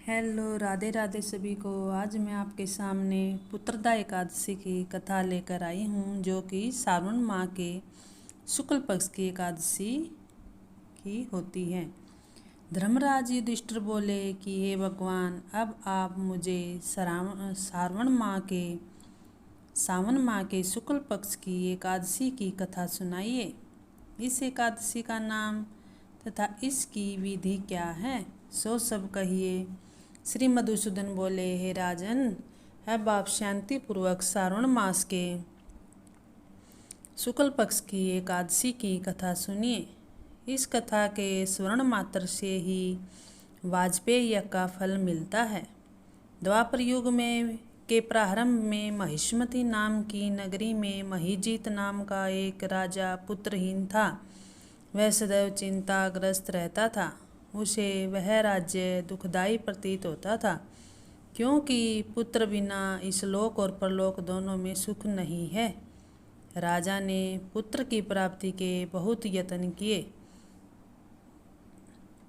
Hello, Radhe Radhe सभी को। आज मैं आपके सामने पुत्रदा एकादशी की कथा लेकर आई हूँ, जो कि सावन माह के शुक्ल पक्ष की एकादशी की होती है। धर्मराज युधिष्ठिर बोले कि हे भगवान, अब आप मुझे सावन माह के शुक्ल पक्ष की एकादशी की कथा सुनाइए। इस एकादशी का नाम तथा इसकी विधि क्या है, सो सब कहिए। श्री मधुसूदन बोले, हे राजन, अब आप शांतिपूर्वक श्रावण मास के शुक्ल पक्ष की एकादशी की कथा सुनिए। इस कथा के स्वर्ण मात्र से ही वाजपेय यज्ञ का फल मिलता है। द्वापर युग में के प्रारंभ में महिष्मती नाम की नगरी में महीजीत नाम का एक राजा पुत्रहीन था। वह सदैव चिंताग्रस्त रहता था। उसे वह राज्य दुखदायी प्रतीत होता था, क्योंकि पुत्र बिना इस लोक और परलोक दोनों में सुख नहीं है। राजा ने पुत्र की प्राप्ति के बहुत यत्न किए,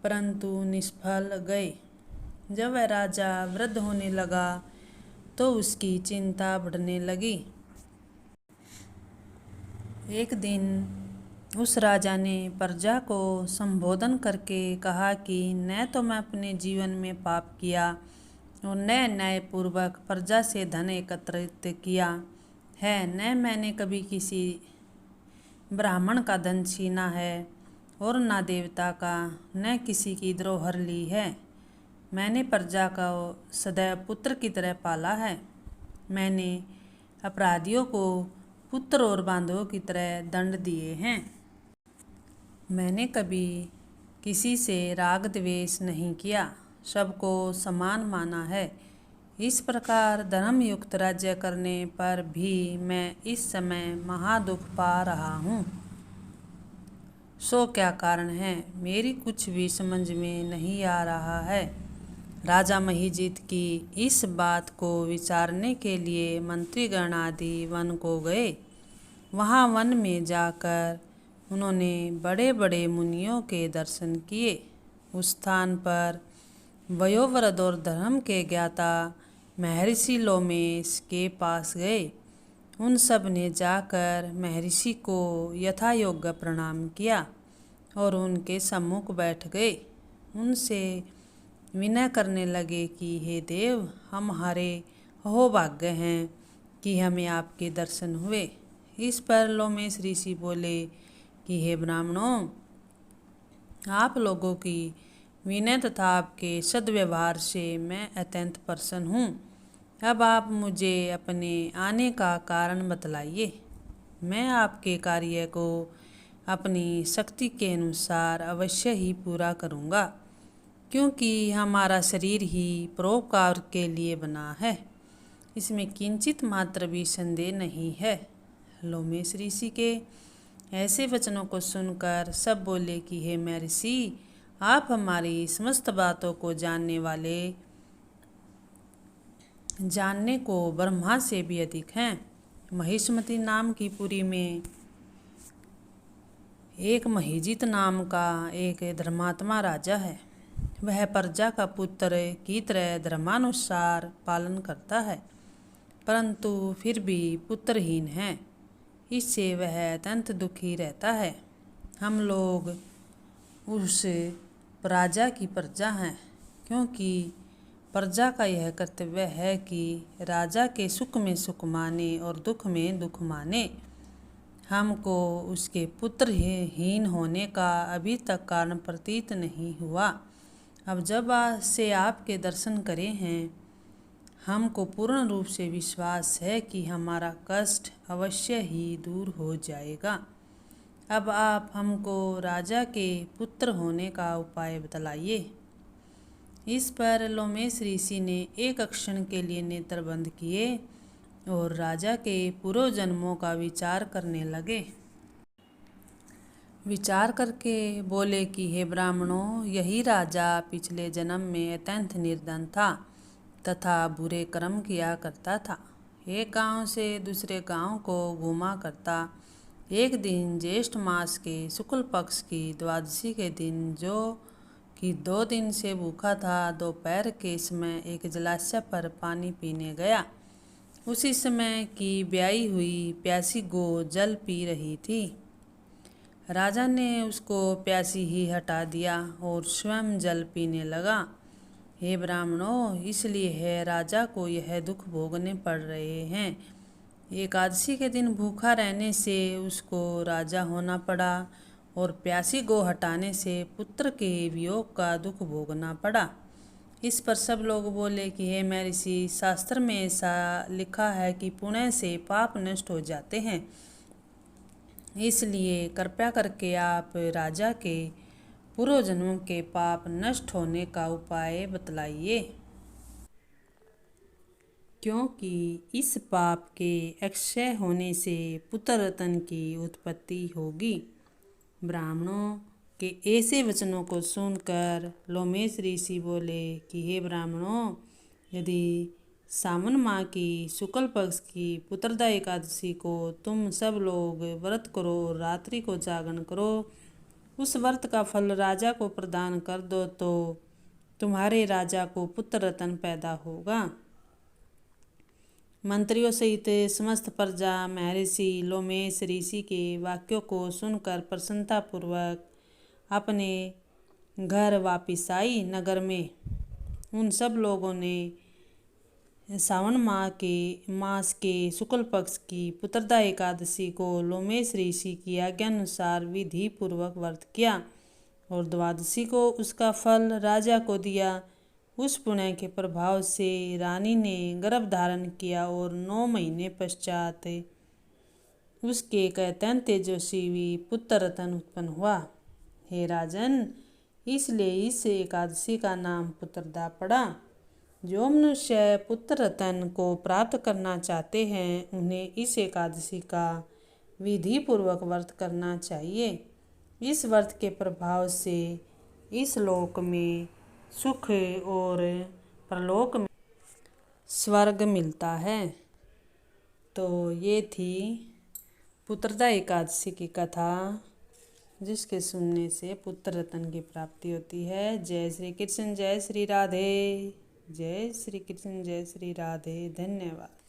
परंतु निष्फल गए। जब वह राजा वृद्ध होने लगा तो उसकी चिंता बढ़ने लगी। एक दिन उस राजा ने प्रजा को संबोधन करके कहा कि न तो मैं अपने जीवन में पाप किया और न न्यायपूर्वक प्रजा से धन एकत्रित किया है, न मैंने कभी किसी ब्राह्मण का धन छीना है और न देवता का, न किसी की धरोहर ली है। मैंने प्रजा को सदैव पुत्र की तरह पाला है। मैंने अपराधियों को पुत्र और बांधवों की तरह दंड दिए हैं। मैंने कभी किसी से राग द्वेष नहीं किया, सबको समान माना है। इस प्रकार धर्मयुक्त राज्य करने पर भी मैं इस समय महादुख पा रहा हूँ। सो क्या कारण है, मेरी कुछ भी समझ में नहीं आ रहा है। राजा महीजीत की इस बात को विचारने के लिए मंत्रीगण आदि वन को गए। वहाँ वन में जाकर उन्होंने बड़े बड़े मुनियों के दर्शन किए। उस स्थान पर वयोवृद्ध और धर्म के ज्ञाता महर्षि लोमेश के पास गए। उन सब ने जाकर महर्षि को यथायोग्य प्रणाम किया और उनके सम्मुख बैठ गए। उनसे विनय करने लगे कि हे देव, हमारे अहोभाग्य हैं कि हमें आपके दर्शन हुए। इस पर लोमेश ऋषि बोले कि हे ब्राह्मणों, आप लोगों की विनय तथा आपके सद्व्यवहार से मैं अत्यंत प्रसन्न हूँ। अब आप मुझे अपने आने का कारण बतलाइए। मैं आपके कार्य को अपनी शक्ति के अनुसार अवश्य ही पूरा करूँगा, क्योंकि हमारा शरीर ही परोपकार के लिए बना है, इसमें किंचित मात्र भी संदेह नहीं है। लोमेश ऋषि के ऐसे वचनों को सुनकर सब बोले कि हे महर्षि, आप हमारी समस्त बातों को जानने को ब्रह्मा से भी अधिक हैं। महिष्मती नाम की पुरी में एक महीजीत नाम का एक धर्मात्मा राजा है। वह प्रजा का पुत्र की तरह धर्मानुसार पालन करता है, परंतु फिर भी पुत्रहीन है। इससे वह अत्यंत दुखी रहता है। हम लोग उस प्रजा की प्रजा हैं, क्योंकि प्रजा का यह कर्तव्य है कि राजा के सुख में सुख माने और दुख में दुख माने। हमको उसके पुत्रहीन होने का अभी तक कारण प्रतीत नहीं हुआ। अब जब से आपके दर्शन करे हैं, हमको पूर्ण रूप से विश्वास है कि हमारा कष्ट अवश्य ही दूर हो जाएगा। अब आप हमको राजा के पुत्र होने का उपाय बतलाइए। इस पर लोमेश ऋषि ने एक क्षण के लिए नेत्र बंद किए और राजा के पूर्व जन्मों का विचार करने लगे। विचार करके बोले कि हे ब्राह्मणों, यही राजा पिछले जन्म में अत्यंत निर्धन था तथा बुरे कर्म किया करता था। एक गांव से दूसरे गांव को घूमा करता। एक दिन ज्येष्ठ मास के शुक्ल पक्ष की द्वादशी के दिन जो कि 2 दिन से भूखा था। दोपहर के समय एक जलाशय पर पानी पीने गया। उसी समय की ब्याई हुई प्यासी गौ जल पी रही थी। राजा ने उसको प्यासी ही हटा दिया और स्वयं जल पीने लगा। हे ब्राह्मणों, इसलिए है राजा को यह दुख भोगने पड़ रहे हैं। एकादशी के दिन भूखा रहने से उसको राजा होना पड़ा और प्यासी गौ हटाने से पुत्र के वियोग का दुख भोगना पड़ा। इस पर सब लोग बोले कि हे महर्षि, शास्त्र में ऐसा लिखा है कि पुण्य से पाप नष्ट हो जाते हैं, इसलिए कृपया करके आप राजा के पूर्व जन्म के पाप नष्ट होने का उपाय बतलाइए, क्योंकि इस पाप के अक्षय होने से पुत्र रत्न की उत्पत्ति होगी। ब्राह्मणों के ऐसे वचनों को सुनकर लोमेश ऋषि बोले कि हे ब्राह्मणों, यदि सावन माह की शुक्ल पक्ष की पुत्रदा एकादशी को तुम सब लोग व्रत करो और रात्रि को जागरण करो, उस व्रत का फल राजा को प्रदान कर दो तो तुम्हारे राजा को पुत्र रत्न पैदा होगा। मंत्रियों सहित समस्त प्रजा महर्षि लोमेश ऋषि के वाक्यों को सुनकर प्रसन्नतापूर्वक अपने घर वापिस आई। नगर में उन सब लोगों ने सावन मास के शुक्ल पक्ष की पुत्रदा एकादशी को लोमेश ऋषि की आज्ञा अनुसार विधि पूर्वक व्रत किया और द्वादशी को उसका फल राजा को दिया। उस पुण्य के प्रभाव से रानी ने गर्भ धारण किया और 9 महीने पश्चात उसके एक अत्यंत तेजस्वी पुत्र रत्न उत्पन्न हुआ। हे राजन, इसलिए इस एकादशी का नाम पुत्रदा पड़ा। जो मनुष्य पुत्र रत्न को प्राप्त करना चाहते हैं, उन्हें इस एकादशी का विधि पूर्वक व्रत करना चाहिए। इस व्रत के प्रभाव से इस लोक में सुख और परलोक में स्वर्ग मिलता है। तो ये थी पुत्रदा एकादशी की कथा, जिसके सुनने से पुत्र रत्न की प्राप्ति होती है। जय श्री कृष्ण, जय श्री राधे। जय श्री कृष्ण, जय श्री राधे। धन्यवाद।